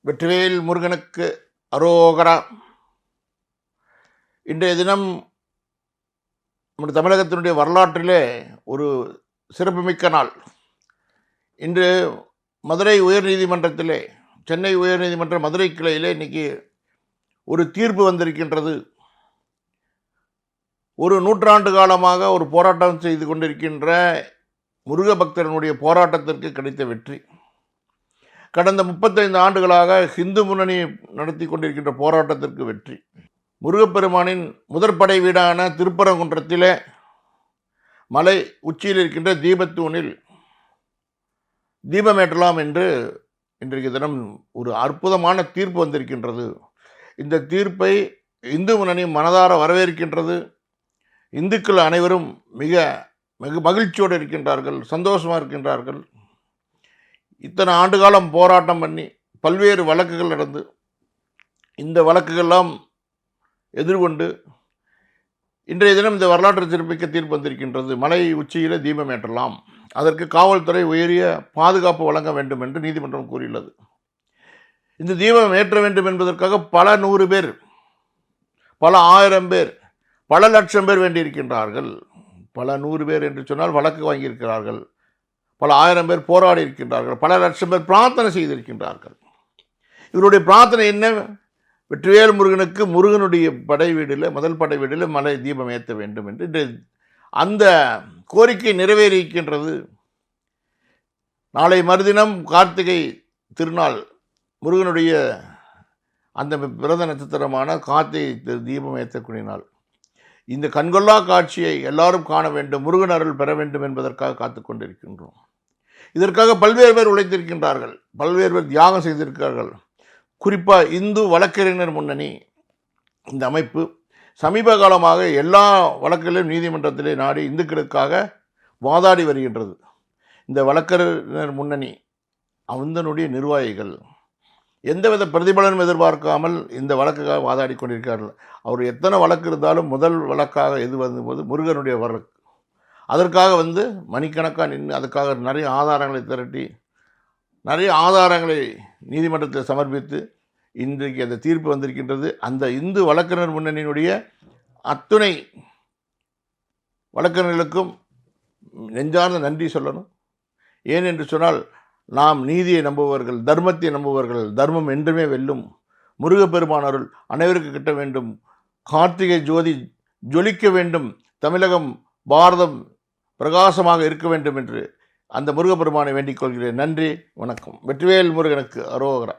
வெற்றிவேல் முருகனுக்கு அரோகரா. இன்றைய தினம் நம்முடைய தமிழகத்தினுடைய வரலாற்றிலே ஒரு சிறப்புமிக்க நாள். இன்று மதுரை உயர்நீதிமன்றத்திலே, சென்னை உயர்நீதிமன்ற மதுரை கிளையிலே இன்னைக்கு ஒரு தீர்ப்பு வந்திருக்கின்றது. ஒரு நூற்றாண்டு காலமாக ஒரு போராட்டம் செய்து கொண்டிருக்கின்ற முருக பக்தரனுடைய போராட்டத்திற்கு கிடைத்த வெற்றி. கடந்த 35 ஆண்டுகளாக ஹிந்து முன்னணி நடத்தி கொண்டிருக்கின்ற போராட்டத்திற்கு வெற்றி. முருகப்பெருமானின் முதற்படை வீடான திருப்பரங்குன்றத்திலே மலை உச்சியில் இருக்கின்ற தீபத்தூணில் தீபமேற்றலாம் என்று இன்றைக்கு தினம் ஒரு அற்புதமான தீர்ப்பு வந்திருக்கின்றது. இந்த தீர்ப்பை இந்து முன்னணி மனதார வரவேற்கின்றது. இந்துக்கள் அனைவரும் மிக மிக மகிழ்ச்சியோடு இருக்கின்றார்கள், சந்தோஷமாக இருக்கின்றார்கள். இத்தனை ஆண்டு காலம் போராட்டம் பண்ணி பல்வேறு வழக்குகள் நடந்து இந்த வழக்குகள்லாம் எதிர்கொண்டு இன்றைய தினம் இந்த வரலாற்று சிறப்புமிக்க தீர்ப்பு வந்திருக்கின்றது. மலை உச்சியில் தீபம் ஏற்றலாம், அதற்கு காவல்துறை உயரிய பாதுகாப்பு வழங்க வேண்டும் என்று நீதிமன்றம் கூறியுள்ளது. இந்த தீபம் ஏற்ற வேண்டும் என்பதற்காக பல 100 பேர், பல 1000 பேர், பல லட்சம் பேர் வேண்டியிருக்கின்றார்கள். பல 100 பேர் என்று சொன்னால் வழக்கு வாங்கியிருக்கிறார்கள். பல 1000 பேர் போராடி இருக்கின்றார்கள். பல லட்சம் பேர் பிரார்த்தனை செய்திருக்கின்றார்கள். இவருடைய பிரார்த்தனை என்ன? வெற்றிவேல் முருகனுக்கு முருகனுடைய படை வீடில், முதல் படை வீடில் மலை தீபம் ஏற்ற வேண்டும் என்று அந்த கோரிக்கை நிறைவேறியிருக்கின்றது. நாளை மறுதினம் கார்த்திகை திருநாள், முருகனுடைய அந்த பிரத நட்சத்திரமான கார்த்திகை தீபம் ஏற்றக்கூடிய நாள். இந்த கண்கொள்ளா காட்சியை எல்லாரும் காண வேண்டும், முருகன் அருள் பெற வேண்டும் என்பதற்காக காத்து கொண்டிருக்கின்றோம். இதற்காக பல்வேறு பேர் உழைத்திருக்கின்றார்கள், பல்வேறு பேர் தியாகம் செய்திருக்கிறார்கள். குறிப்பாக இந்து வழக்கறிஞர் முன்னணி இந்த அமைப்பு சமீப காலமாக எல்லா வழக்குகளிலும் நீதிமன்றத்திலே நாடி இந்துக்களுக்காக வாதாடி வருகின்றது. இந்த வழக்கறிஞர் முன்னணி அவந்தனுடைய நிர்வாகிகள் எந்தவித பிரதிபலனும் எதிர்பார்க்காமல் இந்த வழக்குக்காக வாதாடி கொண்டிருக்கிறார்கள். அவர் எத்தனை வழக்கு இருந்தாலும் முதல் வழக்காக எது வந்தபோது முருகனுடைய வழக்கு. அதற்காக மணிக்கணக்காக நின்று அதுக்காக நிறைய ஆதாரங்களை திரட்டி நிறைய ஆதாரங்களை நீதிமன்றத்தில் சமர்ப்பித்து இன்றைக்கு அந்த தீர்ப்பு வந்திருக்கின்றது. அந்த இந்து வழக்கறிஞர் முன்னணியினுடைய அத்துணை வழக்கறிஞர்களுக்கும் நெஞ்சார்ந்த நன்றி சொல்லணும். ஏன் என்று சொன்னால், நாம் நீதியை நம்புபவர்கள், தர்மத்தை நம்புபவர்கள். தர்மம் என்றுமே வெல்லும். முருகப்பெருமான் அருள் அனைவருக்கு கிட்ட வேண்டும். கார்த்திகை ஜோதி ஜொலிக்க வேண்டும். தமிழகம், பாரதம் பிரகாசமாக இருக்க வேண்டும் என்று அந்த முருகப்பெருமானை வேண்டிக் கொள்கிறேன். நன்றி, வணக்கம். வெற்றிவேல் முருகனுக்கு அரோகரா.